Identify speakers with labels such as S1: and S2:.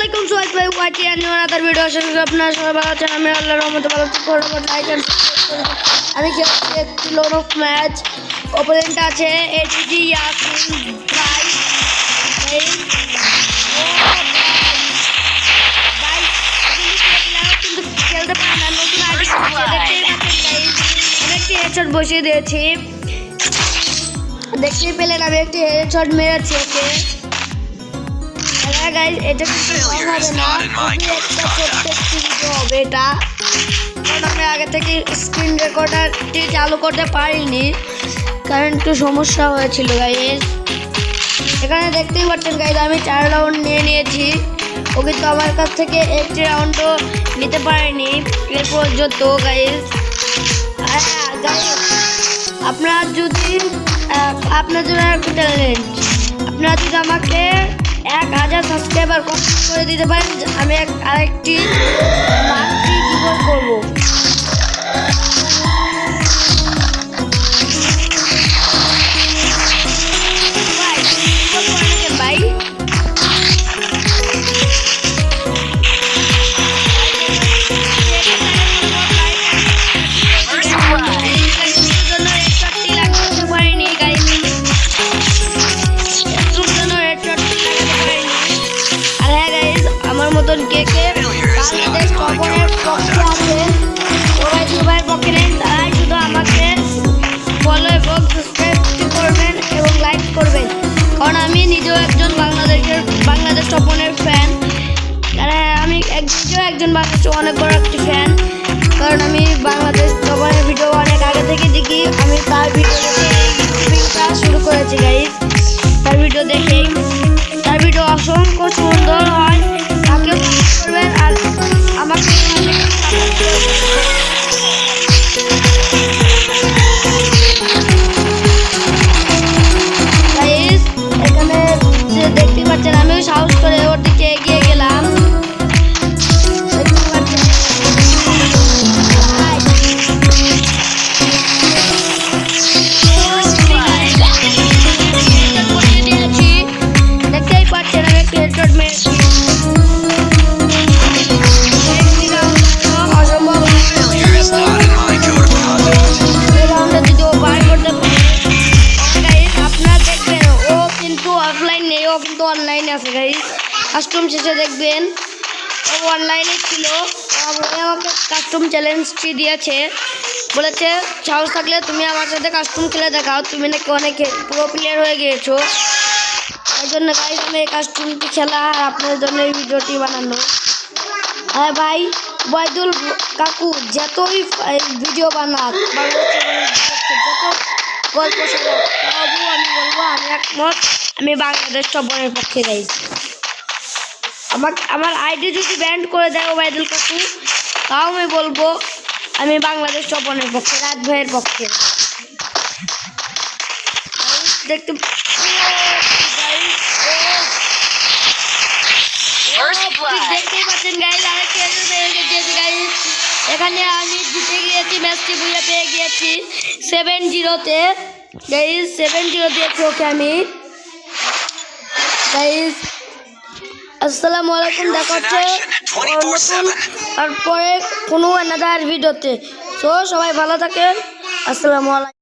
S1: আসসালামু আলাইকুম সোহাগ ভাই ওয়াইটি নিউ আনাদার ভিডিও আশা করি আপনারা সবাই ভালো আছেন। আমি আল্লাহর রহমতে ভালো আছি। আমি খেলছি একটি লোন অফ ম্যাচ। অপোনেন্ট আছে এটিজি ইয়াসিন ভাই। কিন্তু খেলতে পারে না, নতুন আইডি একটি হেডশট বসিয়ে দিয়েছি। দেখতেই পেলেন আমি একটি হেডশট মেরেছি ওকে। গাইস এটা কিন্তু হবে না, একটা ছোট্ট ভিডিও হবে এটা, কারণ আমি আগে থেকে স্ক্রিন রেকর্ডারটি চালু করতে পারিনি, কারণ একটু সমস্যা হয়েছিল গাইস। এখানে দেখতেই পাচ্ছেন গাইস আমি 4 রাউন্ড নিয়ে নিয়েছি। ও কিন্তু আমার কাছ থেকে একটি রাউন্ডও নিতে পারেনি এর পর্যন্ত গাইস। আপনারা যদি আপনাদের একটা চ্যালেঞ্জ, আপনারা যদি আমাকে 1000 সাবস্ক্রাইবার কমপ্লিট করে দিতে পারেন, আমি আরেকটি মাল্টি কিবোর্ড করবো। ভাই মতন কে কে বাংলাদেশ টপনের পক্ষে আছে, ওরাই দুবাইয়ের পক্ষে নেন, তারাই শুধু আমাকে ফলো এবং সাবস্ক্রাইব করবেন এবং লাইক করবেন, কারণ আমি নিজেও একজন বাংলাদেশ টপনের ফ্যান। আমি নিজেও একজন বাংলাদেশ অনেক বড় একটি ফ্যান, কারণ আমি বাংলাদেশ টপনের ভিডিও অনেক আগে থেকে দেখি। আমি তার ভিডিও দেখে ইউটিউবিংটা শুরু করেছি গাইস। তার ভিডিও দেখেই, তার ভিডিও অসংখ্য সুন্দর হয়, করবেন আর আমাকে এখানে দেখতে পাচ্ছেন আমিও সাহস করে ওর দিকে এগিয়ে গেলাম। দেখতেই পাচ্ছেন আমি একটু হেডশট মেরেছি। কিন্তু অনলাইনে আছে গাইস, কাস্টম শেষে দেখবেন ও অনলাইনে ছিল। আমাকে কাস্টম চ্যালেঞ্জটি দিয়েছে, বলেছে সাহস থাকলে তুমি আমার সাথে কাস্টম খেলে দেখাও, তুমি নাকি অনেক প্রো প্লেয়ার হয়ে গিয়েছো। এই জন্য গাইস আমি এই কাস্টমটি খেলা আর আপনাদের জন্য এই ভিডিওটি বানানো। হ্যাঁ ভাই ওয়াইদুল কাকু যতই ভিডিও বানাক, যত গল্প শোনাক, তবু আমি বলবো আমি একমত, আমি বাংলাদেশ টপনের পক্ষে গাইস। আমার আইডি যদি ব্যান্ড করে দেয় ওবায়দুল কাকু, তাও আমি বলবো আমি বাংলাদেশ টপনের পক্ষে, রাত ভাইয়ের পক্ষে। দেখতেই পাচ্ছেন গাইস আরেকটি গাইস। এখানে আমি জিতে গিয়েছি, ম্যাচটি বুঝে পেয়ে গিয়েছি 7-0-তে গাইস। 7-0 দিয়েছি ওকে আমি গাইস। আসসালামু আলাইকুম, দেখা হচ্ছে নতুন আর পরে কোনো অ্যানাদার ভিডিওতে। তো সবাই ভালো থাকেন, আসসালামু আলাইকুম।